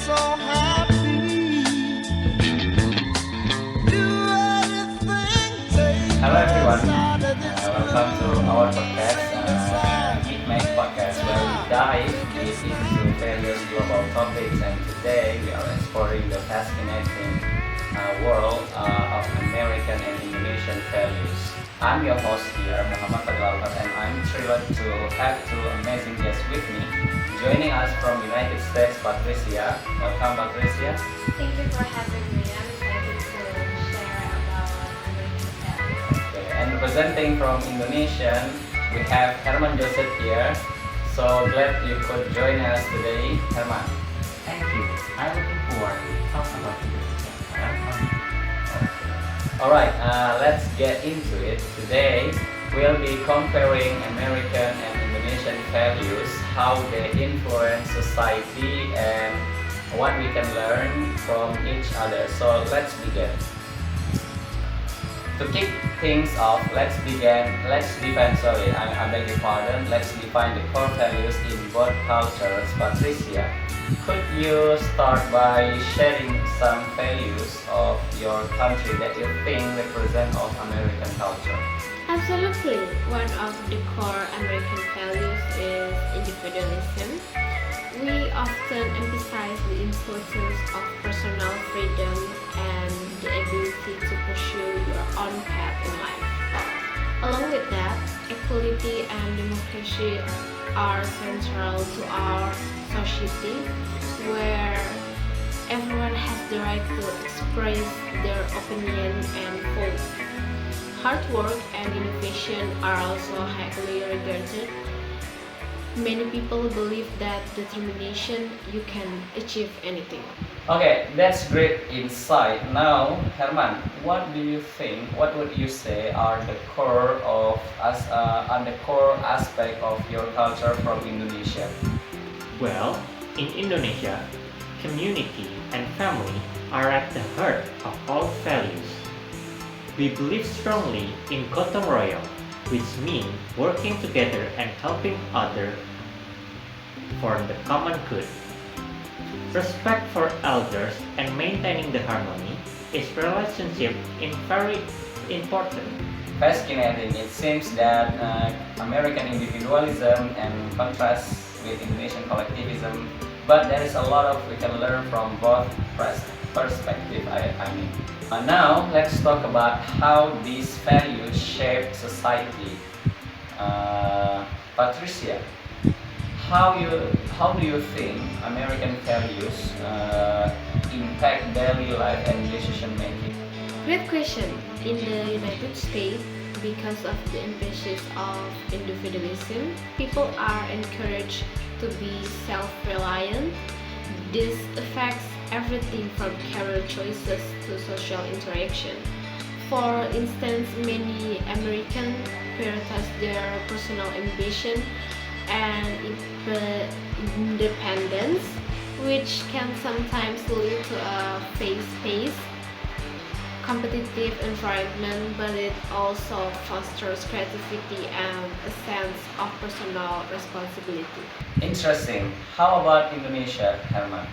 so happy. Do anything, take Hello everyone, us out of this welcome to our podcast, Geek Make Podcast, where we dive deep into various global topics. And today we are exploring the fascinating world of American and Indonesian values. I'm your host here, Fadhil Al Fath, and I'm thrilled to have two amazing guests with me. Joining us from United States, Pattrycia. Welcome, Pattrycia. Thank you for having me. I'm excited to share about American values. Okay, and representing from Indonesia, we have Herman Joseph here. So glad you could join us today, Herman. Thank you. I'm looking forward to talk about Indonesia. Alright, let's get into it. Today, we'll be comparing American and Indonesian values, how they influence society, and what we can learn from each other. So let's begin. To kick things off, let's define, I beg your pardon, let's define the core values in both cultures. Pattrycia, could you start by sharing some values of your country that you think represent of American culture? Absolutely. One of the core American values is individualism. We often emphasize the importance of personal freedom and the ability to pursue your own path in life. Along with that, equality and democracy are central to our society, where everyone has the right to express their opinion and vote. Hard work and innovation are also highly regarded. Many people believe that determination you can achieve anything. Okay, that's great insight. Now, Herman, what do you think? What would you say are the core of the core aspect of your culture from Indonesia? Well, in Indonesia, community and family are at the heart of all values. We believe strongly in gotong royong, which means working together and helping others for the common good. Respect for elders and maintaining the harmony is relationship in very important. Fascinating. It seems that American individualism and contrast with Indonesian collectivism, but there is a lot of we can learn from both perspectives. Now let's talk about how these values shape society. Pattrycia, how do you think American values impact daily life and decision making? Great question. In the United States, because of the emphasis of individualism, people are encouraged to be self-reliant. This affects everything from career choices to social interaction. For instance, many Americans prioritize their personal ambition and independence, which can sometimes lead to a fast-paced, competitive environment, but it also fosters creativity and a sense of personal responsibility. Interesting. How about Indonesia, Herman?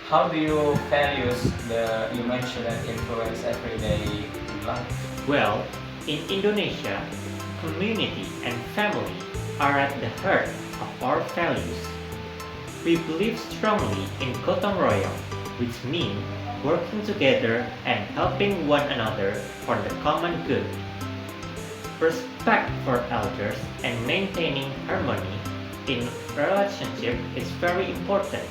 How do you values you mentioned that influence everyday life? Well, in Indonesia, community and family are at the heart of our values. We believe strongly in gotong royong, which means working together and helping one another for the common good. Respect for elders and maintaining harmony in relationship is very important,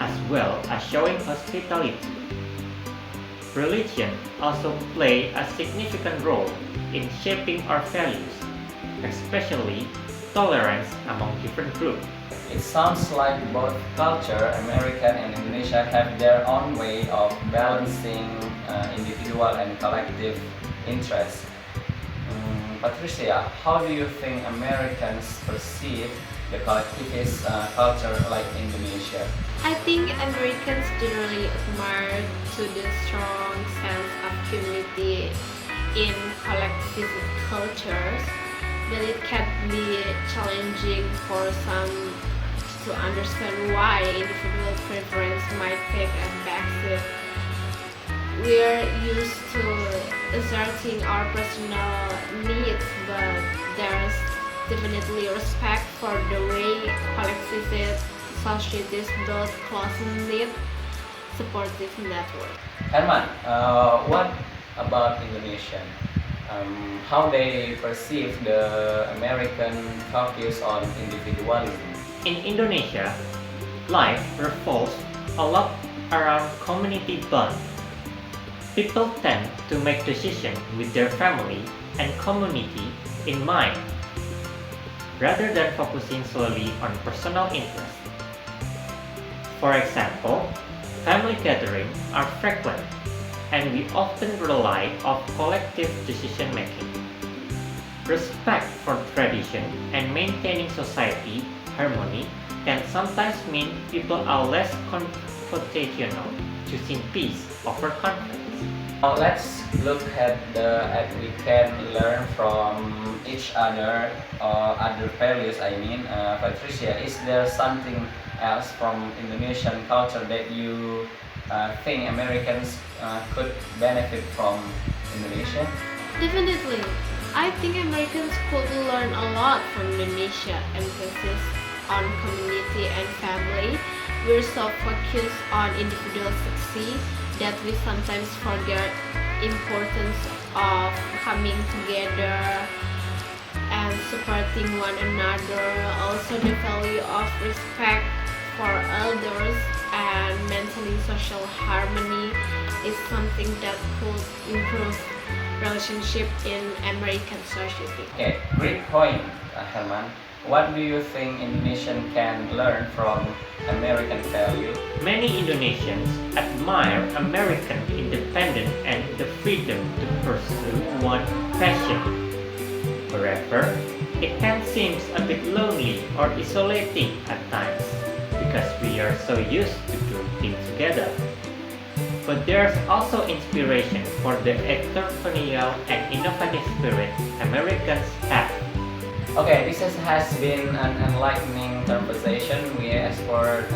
as well as showing hospitality. Religion also plays a significant role in shaping our values, especially tolerance among different groups. It sounds like both culture, American and Indonesia, have their own way of balancing individual and collective interests. Pattrycia, how do you think Americans perceive the collectivist culture like Indonesia? I think Americans generally admire to the strong sense of community in collectivist cultures, but it can be challenging for some to understand why individual preference might take a backseat. We're used to asserting our personal needs, but there's definitely respect for the way collective societies build close-knit, supportive network. Herman, what about Indonesian? How they perceive the American focus on individualism? In Indonesia, life revolves a lot around community bond. People tend to make decisions with their family and community in mind, rather than focusing solely on personal interest. For example, family gatherings are frequent, and we often rely on collective decision-making. Respect for tradition and maintaining society harmony can sometimes mean people are less confrontational, choosing peace over conflict. Now let's look at we can learn from each other other values. Pattrycia, is there something else from Indonesian culture that you think Americans could benefit from Indonesia? Definitely. I think Americans could learn a lot from Indonesia, emphasis on community and family. We're so focused on individual success that we sometimes forget importance of coming together and supporting one another. Also the value of respect for elders and maintaining social harmony is something that could improve relationship in American society. Okay, great point, Herman. What do you think Indonesian can learn from American value? Many Indonesians admire American independence and the freedom to pursue one's passion. However, it can seem a bit lonely or isolating at times because we are so used to doing things together. But there's also inspiration for the entrepreneurial and innovative spirit Americans have. Okay, this has been an enlightening conversation. We explored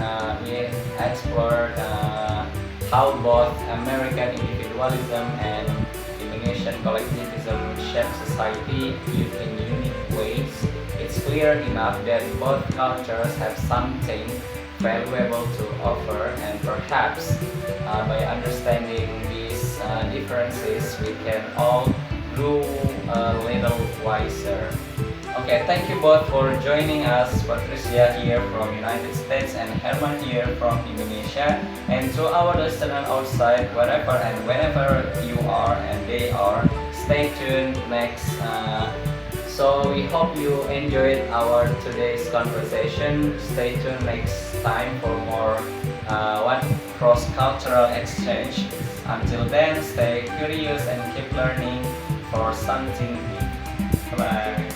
how both American individualism and Indonesian collectivism shape society in unique ways. It's clear enough that both cultures have something valuable to offer, and perhaps by understanding these differences, we can all grow a little wiser. Okay, thank you both for joining us. Pattrycia here from United States and Herman here from Indonesia. And to our listeners outside, wherever and whenever you are and they are, stay tuned next. So we hope you enjoyed our today's conversation. Stay tuned next time for more cross-cultural exchange. Until then, stay curious and keep learning for something new. Bye-bye.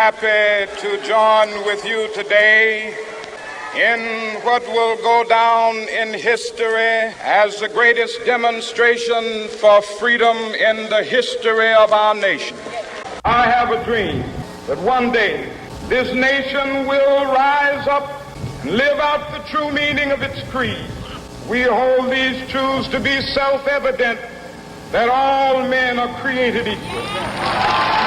Happy to join with you today in what will go down in history as the greatest demonstration for freedom in the history of our nation. I have a dream that one day this nation will rise up and live out the true meaning of its creed. We hold these truths to be self-evident, that all men are created equal.